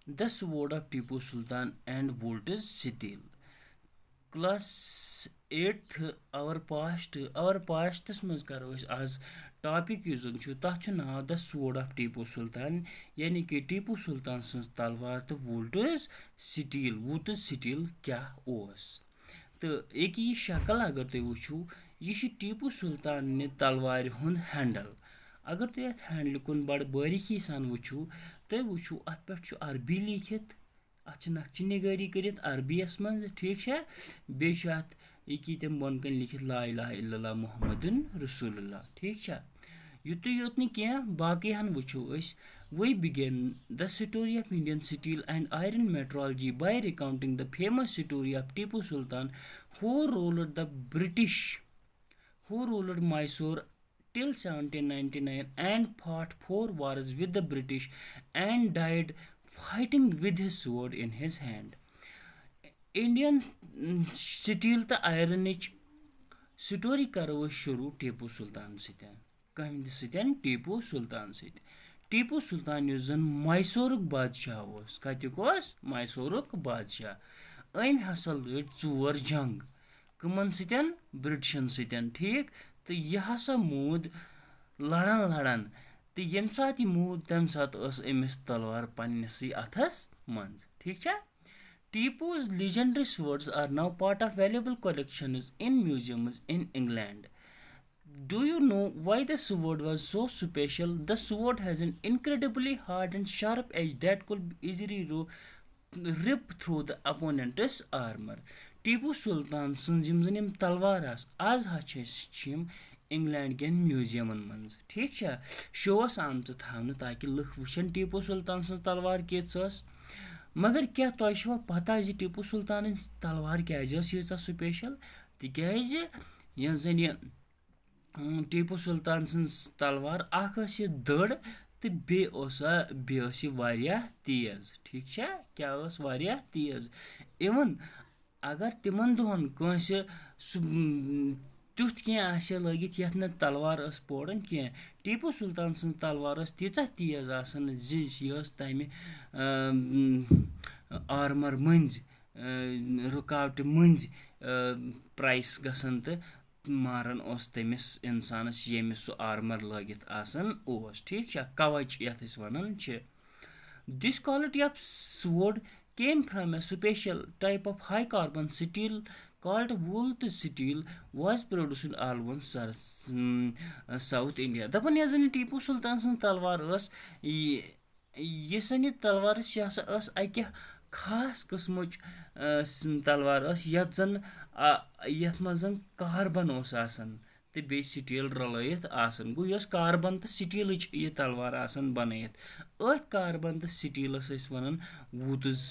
The Sword of Tipu Sultan and Volta's Steel. Class 8th our past's maz karo as topic yus zan chu tah chu naw The Sword of Tipu Sultan yani ki Tipu Sultan sens talwar to Volta's Steel kya os. तो एक ये शक्ल अगर तुम वो यह टीपू सुल्तान ने तलवार हुंद हैंडल अगर तुम अत हैंडल कुन बड़ बारीकी सान वो तुम वो अत पे अरबी लिखित अत नक्श निगारी कर अरबियस मज ठीक है बे ये तम बन कन लिखित ला इलाहा इल्लल्लाह मुहम्मदुन रसूलुल्लाह ठीक है युत योत नह बाकी हन वो we begin the story of Indian steel and iron metrology by recounting the famous story of Tipu Sultan who ruled Mysore till 1799 and fought 4 wars with the British and died fighting with his sword in his hand. Indian steel to iron story karo shuru Tipu Sultan sityan kahindi sityan Tipu Sultan sityan Tipu Sultan युस जन मैसूरुक बादशाह ओस कत्युक ओस मैसूरुक बादशाह अम हसा लड़ 4 जंग कमन सतन ब्रिटिशन सतन ठीक तो यह हसा मूद लड़न तो यम सात यह मूद तम सात अमिस तलवार पन्नसी अथस मंज ठीक छा Tipu's legendary swords are now part of valuable collections in museums in England. Do you know why the sword was so special? The sword has an incredibly hard and sharp edge that could easily rip through the opponent's armor. Tipu Sultan sınzim talvar az haçim England के म्यूजियमन मज ठीक है shows आम थान ताकि look वुचन Tipu Sultan सज तलवार case मगर क्या तुम पता टीपू सुल्तान तलवार क्या यीचा स्पेशल तिकाज यह जन यह टीपू सुल्तान सज तलवार दड़ तो बे तेज ठीक है क्या तेज इवन अगर तिमन दोहन कंस तुथ क्या लगित यथ न तलवार पोड़न क्या टीपू सुल्तान सज तलवार तीचा तेज यह तमें आर्मर मंज रुकावट मंज प्राइस गसन तो मारन तमिस इंसानस यमिस सह आर्मर लगित ठीक है कवच यथ वनान this quality of sword came from a special type of high carbon steel called wool steel was produced all over South India. दपन यह जन टीपू सुल्तान सज तलवार यह तलवार यह अकि खास किस्मच तलवार यथ जन यथ मज कार्बन तो बे स्टील रलयित गो यह कार्बन तो स्टील यह तलवार बनयित अथ कार्बन तो स्टीलस वन वूतज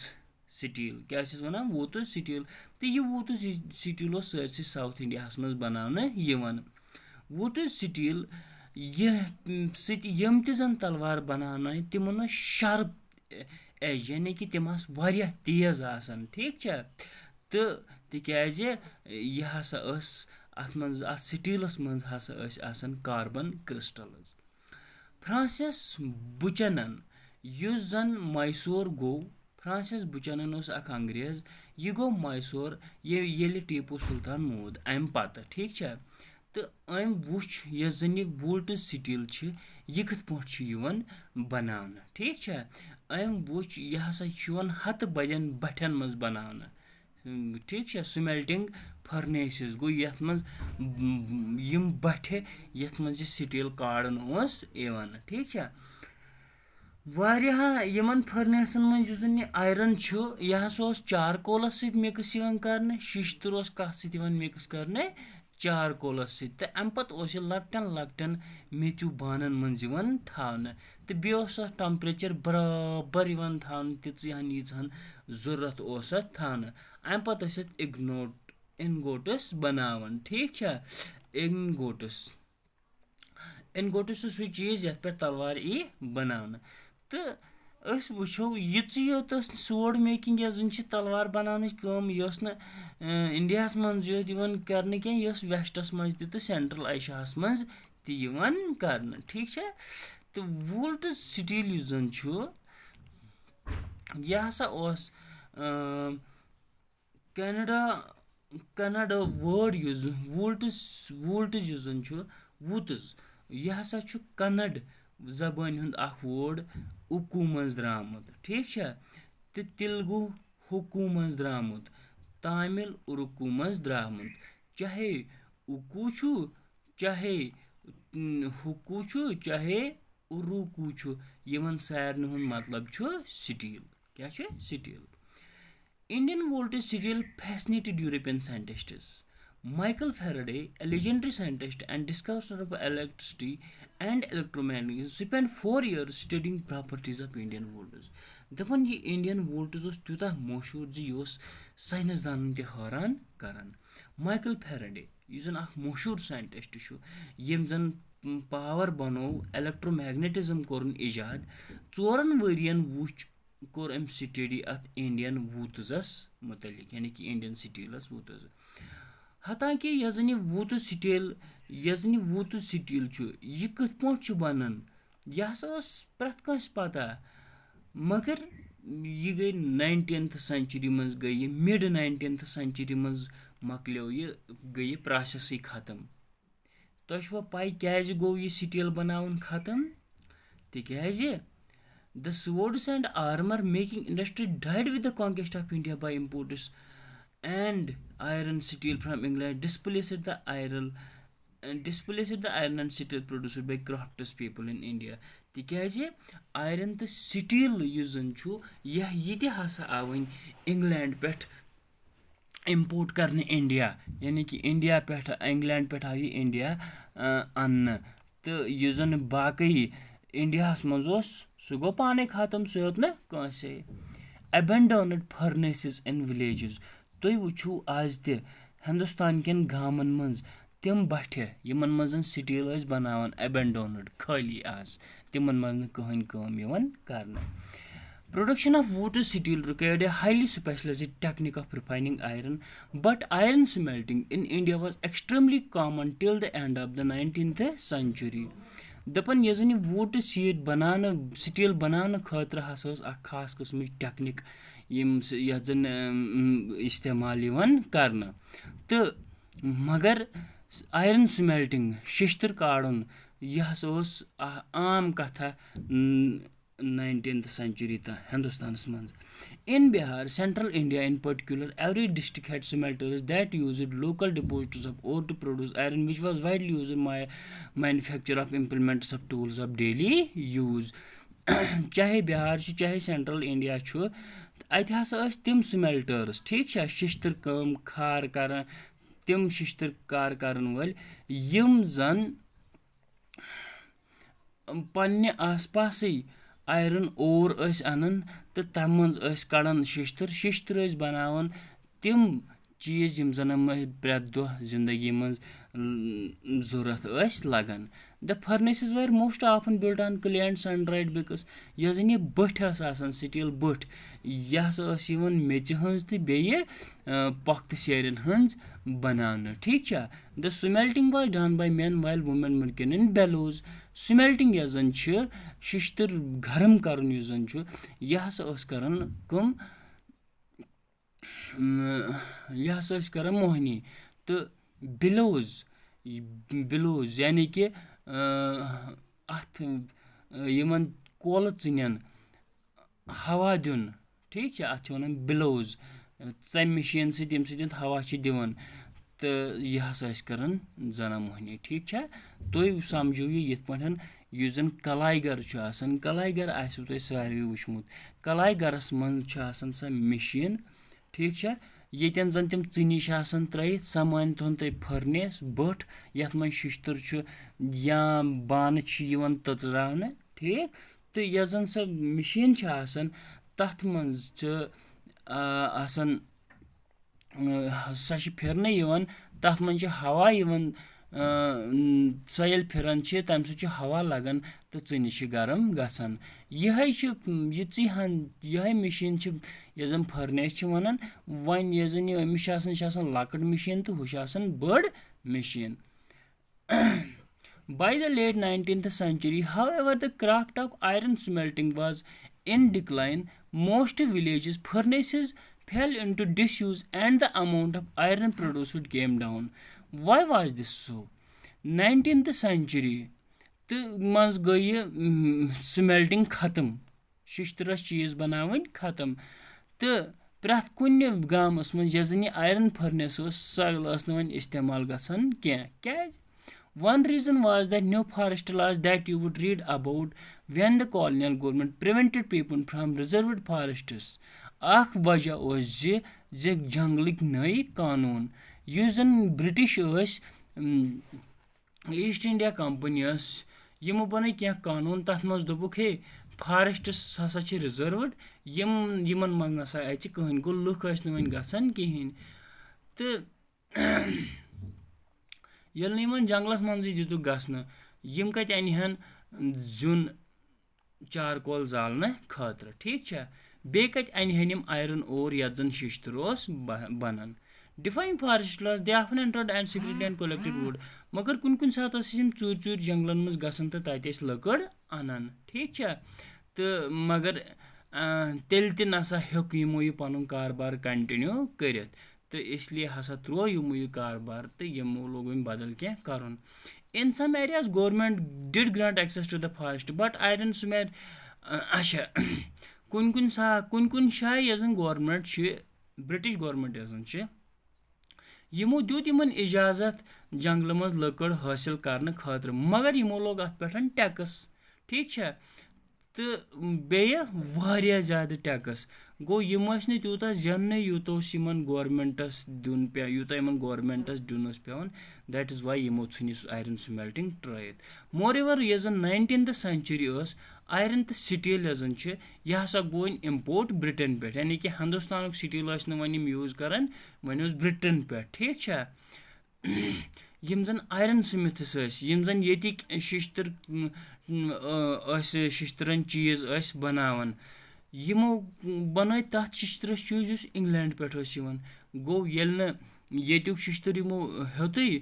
स्टील क्या वन वूतज स्टील तो यह वूतज स्टील सरसी साउथ इंडिया मज बनावन वूतज स्टील यम तन तलवार बनाना तिमन शार्प एज यानी कि तिम तेज ठीक है तो तिकाज यह हसा अत स्टीलस मज हसा कार्बन क्रिस्टल्स फ्रांसिस बुचनन युस जन मैसूर गो फ्रांसिस बुचनन अख अंग्रेज यह गो मैसूर ये टीपू सुल्तान मूद अम पत ठीक है तो अम वुच यस जन यह वोल्ट स्टील यह कथ पन बनाना ठीक है अम वुच यह हसा हत बजन भठन मज बनाना ठीक है स्मेल्टिंग फर्नेसिस गो यथ मज यम भठे यथ मज स्टील काड़न ठीक है वारिया यमन फर्नेसन मज जुन आयरन यह हसा चारकोलस मिक्स कर शिश्तर कथ सत मिक्स कर चारकोलस तो अम पत लकटन लकटन मेचू बानन मज थान तो बे टेम्परेचर बराबर थान तीहन यीहन जरूरत थान अम पत इनगोटस बनावन ठीक है इनगोटस सू चीज़ ये तलवार यी बनाना तो वो योत सोड मेकिंग जन तलवार बनाने इंडिया मज योत कर वेस्टस मज तो सेंट्रल एशिया मज कर ठीक है तो वोल्ट स्टील जन یہِ ہسا اوس کینڈا وٲڈ یُس زن وولٹٕز یُس زن چھُ وُتٕز یہِ ہسا چھُ کَنڈ زبٲنۍ ہُنٛد اکھ وٲڈ اُکوٗ منٛز درٛامُت ٹھیٖک چھا تہٕ تِلگوٗ حکوٗ منٛز درٛامُت تامِل اُرکوٗ منٛز درٛامُت چاہے اُکوٗ چھُ چاہے حکوٗ چھُ چاہے اُروکوٗ چھُ یِمن سارنٕے ہُنٛد مطلب چھُ سٹیٖل کیاہ چھُ steel Indian voltage steel fascinated European scientists. Michael Faraday, a legendary scientist and discoverer of electricity and electromagnetism, spent 4 years studying properties of Indian voltage. دَپان یہِ Indian voltage اوس تیوٗتاہ مشہوٗر زِ یہِ اوس ساینَسدانن تہِ حٲران کران. مایکل فیرڈے یُس زن اکھ مشہوٗر ساینٹِسٹ چھُ ییٚمۍ زن پاور بنوو ایلیکٹرومیگنیٹزم کوٚرُن ایجاد 4 ؤرین کوٚر أمۍ سٹڈی اَتھ اِنڈین ووٗتٕزس مُتعلِق یعنے کہِ اِنڈین سٹیٖلس ووٗتٕز حتاکہِ یۄس زن یہِ ووٗتٕز سٹیٖل چھُ یہِ کِتھ پٲٹھۍ چھُ بنان یہِ ہسا اوس پرٛٮ۪تھ کٲنٛسہِ پتہ مگر یہِ گٔے 19th سینچری منٛز گٔے یہِ مِڈ 19th سینچری منٛز مۄکلیو یہِ گٔے یہِ پرٛاسٮ۪سٕے ختم تۄہہِ چھُوا پاے کیازِ گوٚو یہِ سٹیٖل بناوُن ختم تِکیازِ The swords and armor making industry died with the conquest of India by imports and iron steel from England displaced the iron and steel produced by crafts people in India. تِکیازِ iron تہٕ steel یُس زن چھُ یہِ تہِ ہسا آو وۄنۍ انگلینڈ پٮ۪ٹھ اِمپورٹ کرنہٕ انڈیا یعنے کہِ انڈیا پٮ۪ٹھ انگلینڈ پٮ۪ٹھ آو یہِ انڈیا اننہٕ تہٕ یُس زن باقٕے انڈیاہس منٛز اوس سُہ گوٚو پانے ختم سُہ ہیوٚت نہٕ کٲنٛسے ایبنڈونڈ فرنیسز اِن وِلیجز تُہۍ وٕچھِو آز تہِ ہندوستان کٮ۪ن گامن منٛز تِم بٹھِ یِمن منٛز زن سٹیٖل ٲسۍ بناوان ایبنڈونڈ خٲلی آز تِمن منٛز نہٕ کٕہٕنۍ کٲم یِوان کرنہٕ Production of water steel required a highly specialized technique of refining iron, but iron smelting in India was extremely common till the end of the 19th century. دَپان یۄس زن یہِ ووٗٹہٕ سٹیٖل بناونہٕ خٲطرٕ ہسا ٲس اکھ خاص قٕسمٕچ ٹیکنیٖک یتھ زن استعمال یِوان کرنہٕ تہٕ مگر آیرن سمیلٹنگ شیشتٕر کارُن یہِ ہسا اوس عام کتھا 19th century ہندوستانس منٛز In Bihar, central India in particular, every district had smelters that used local deposits of ore to produce iron, which was widely used in manufacture of implements of tools of daily use. چاہے بِہار چھُ چاہے central India چھُ اَتہِ ہسا ٲسۍ تِم سمیلٹٲرٕس ٹھیٖک چھا شیشتٕر کٲم کھار کران تِم شیشتٕر کار کرن وٲلۍ یِم زن پننہِ آس پاسٕے آیرن اور ٲسۍ انان تہٕ تمہِ منٛز ٲسۍ کڑان شیشتٕر ٲسۍ بناوان تِم چیٖز یِم زن پرٛٮ۪تھ دۄہ زندگی منٛز ضوٚرتھ ٲسۍ لگان The furnaces were most often built on clay and sun-dried bricks. یۄس زن یہِ بٔٹھۍ ٲس آسان سٹیٖل بٔٹھۍ یہِ ہسا ٲس یِوان میژِ ہٕنٛز تہٕ بیٚیہِ پۄختہٕ سیرٮ۪ن ہٕنٛز بناونہٕ ٹھیٖک چھا The smelting was done by men while women working in bellows. سمیلٹنگ یۄس زن چھِ شیشتٕر گرم کرُن یُس زن چھُ یہِ ہسا ٲس کران کٕم یہِ ہسا ٲسۍ کران موہنی تہٕ بِلوز یعنے کہِ اتھ یِمن کولہٕ ژِنٮ۪ن ہوا دیُن ٹھیٖک چھا اتھ چھِ ونان بِلوز تمہِ مِشیٖن سۭتۍ ییٚمہِ سۭتۍ ہوا چھِ دِوان تہٕ یہِ ہسا ٲسۍ کران زنان موہنی ٹھیٖک چھا تُہۍ سمجھِو یہِ یِتھ پٲٹھۍ یُس زن کلاے گر چھُ آسان کلاے گر آسِوٕ تۄہہِ ساروٕے وٕچھمُت کلاے گرس منٛز چھِ آسان سۄ مِشیٖن ٹھیٖک چھا ییٚتٮ۪ن زن تِم ژِنہِ چھِ آسان ترٲیِتھ سۄ مٲنۍتون تُہۍ فٔرنیس بٔٹھ یتھ منٛز شیشتٕر چھُ یا بانہٕ چھِ یِوان تٔژراونہٕ ٹھیٖک تہٕ یۄس زن سۄ مِشیٖن چھِ آسان تتھ منٛز چھِ آسان سۄ چھِ پھِرنہٕ یِوان تتھ منٛز چھِ ہوا یِوان سۄ ییٚلہِ پھِران چھِ تمہِ سۭتۍ چھُ ہوا لگان تہٕ ژِنہِ چھِ گرم گژھان یِہے چھِ یِہے مِشیٖن چھِ یۄس زن فٔرنیس چھِ ونان وۄنۍ یۄس زن یہِ أمِس چھِ آسان لۄکٕٹ مِشیٖن تہٕ ہُہ چھِ آسان بٔڑ machine By the late 19th century, however, the craft of iron smelting was in decline. Most villages' furnaces fell into disuse and the amount of iron produced came down. Why was this so? 19th century تہٕ منٛز گٔیہِ سِمیلٹِنگ ختم شیشتٕرس چیٖز بناوٕنۍ ختم تہٕ پرٛٮ۪تھ کُنہِ گامَس منٛز یۄس زَن یہِ آیرن فٔرنیس ٲس سۄ ٲس نہٕ وۄنۍ اِستعمال گژھان کینٛہہ کیازِ one reason was that new forest laws that you would read about when the colonial government prevented people from reserved forests اکھ وجہ اوس زِ جنگلٕکۍ نٔے قانوٗن یُس زن برٹش ٲسۍ ایٖسٹ انڈیا کمپنی ٲس یِمو بنٲے کینٛہہ قانوٗن تتھ منٛز دوٚپُکھ ہے فارسٹس ہسا چھِ رِزٔروٕڈ یِمن منٛز نسا اَژِ کٕہٕنۍ گوٚو لُکھ ٲسۍ نہٕ وۄنۍ گژھان کِہیٖنۍ تہٕ ییٚلہِ نہٕ یِمن جنگلس منٛزٕے دِتُکھ گژھنہٕ یِم کتہِ انہِ ہن زیُن چارکول زالنہٕ خٲطرٕ ٹھیٖک چھا بیٚیہِ کتہِ انہِ ہن یِم آیرن اور یتھ زن شیشتٕر اوس بنان defying forest laws they often entered and secretly and collected wood مگر کُنہِ ساتہٕ ٲسۍ یِم ژوٗرِ ژوٗرِ جنگلن منٛز گژھان تہٕ تتہِ ٲسۍ لٔکٕر انان ٹھیٖک چھا تہٕ مگر تیٚلہِ تہِ نسا ہیوٚک یِمو یہِ پنُن کاربار کنٹِنیوٗ کٔرِتھ تہٕ اِسلیے ہسا تروو یِمو یہِ کاربار تہٕ یِمو لوگ وۄنۍ بدل کینٛہہ کرُن in some areas government did grant access to the forest but iron smelt اچھا کُنہِ جایہِ یۄس زن گورمنٹ چھِ برٹش گورمنٹ یۄس زن چھِ یِمو دیُت یِمن اِجازت جنگلہٕ منٛز لٔکٕر حٲصِل کرنہٕ خٲطرٕ مگر یِمو لوگ اتھ پٮ۪ٹھ ٹیکٕس ٹھیٖک چھا تہٕ بیٚیہِ واریاہ زیادٕ ٹیکٕس گوٚو یِم ٲسۍ نہٕ تیوٗتاہ زیننٕے یوٗتاہ اوس یِمن گورمنٹس دیُن یوٗتاہ یِمن گورمنٹس دیُن اوس پیٚوان دیٹ از واے یِمو ژھُن یہِ آیرن سِمیلٹنگ ترٲیِتھ مور ایور یۄس زن 19th century ٲس آیرن تہٕ سٹیٖل یۄس زن چھِ یہِ ہسا گوٚو وۄنۍ اِمپورٹ برٹن پٮ۪ٹھ یعنی کہِ ہندوستانُک سٹیٖل ٲسۍ نہٕ وۄنۍ یِم یوٗز کران وۄنۍ اوس برٹن پٮ۪ٹھ ٹھیٖک چھا یِم زن آیرن سمِتھس ٲسۍ یِم زن ییٚتِکۍ شیشتٕر ٲسۍ شیشتٕرن چیٖز ٲسۍ بناوان یِمو بنٲے تتھ شیشتٕرس چیٖز یُس انگلینڈ پٮ۪ٹھ اوس یِوان گوٚو ییٚلہِ نہٕ ییٚتیُک شیشتٕر یِمو ہیوٚتُے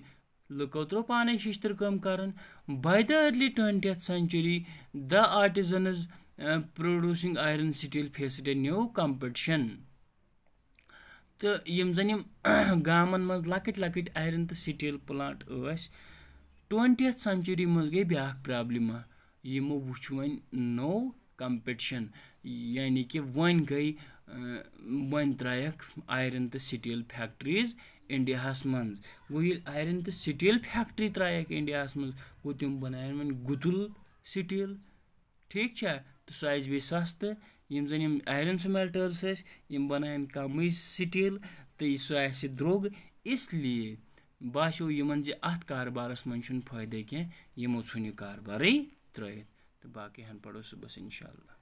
لُکو تروو پانے شیشتٕر کٲم کران by the early 20th century the artisans producing iron steel faced a new competition تہٕ یِم زن یِم گامن منٛز لۄکٕٹۍ لۄکٕٹۍ آیرن تہٕ سٹیٖل پلانٹ ٲسۍ 20th century منٛز گٔے بیٛاکھ پرابلِما یِمو وٕچھ وۄنۍ نوٚو کمپِٹشن یعنی کہِ وۄنۍ ترٛایکھ آیرن تہٕ سٹیٖل فیکٹریٖز انڈیاہس منٛز گوٚو ییٚلہِ آیرن تہٕ سٹیٖل فیکٹری ترٛایکھ انڈیاہس منٛز گوٚو تِم بناون وۄنۍ گُتُل سٹیٖل ٹھیٖک چھا تہٕ سُہ آسہِ بیٚیہِ سستہٕ یِم زن یِم آیرن سِمیلٹٲرٕس ٲسۍ یِم بناون کمٕے سٹیٖل تہٕ سُہ آسہِ درٛوگ اس لیے باسیٚو یِمن زِ اتھ کاربارس منٛز چھُنہٕ فٲیدٕ کینٛہہ یِمو ژھُن یہِ کاربارٕے ترٲیِتھ تہٕ باقٕے ہن پرو صُبحس انشاء اللہ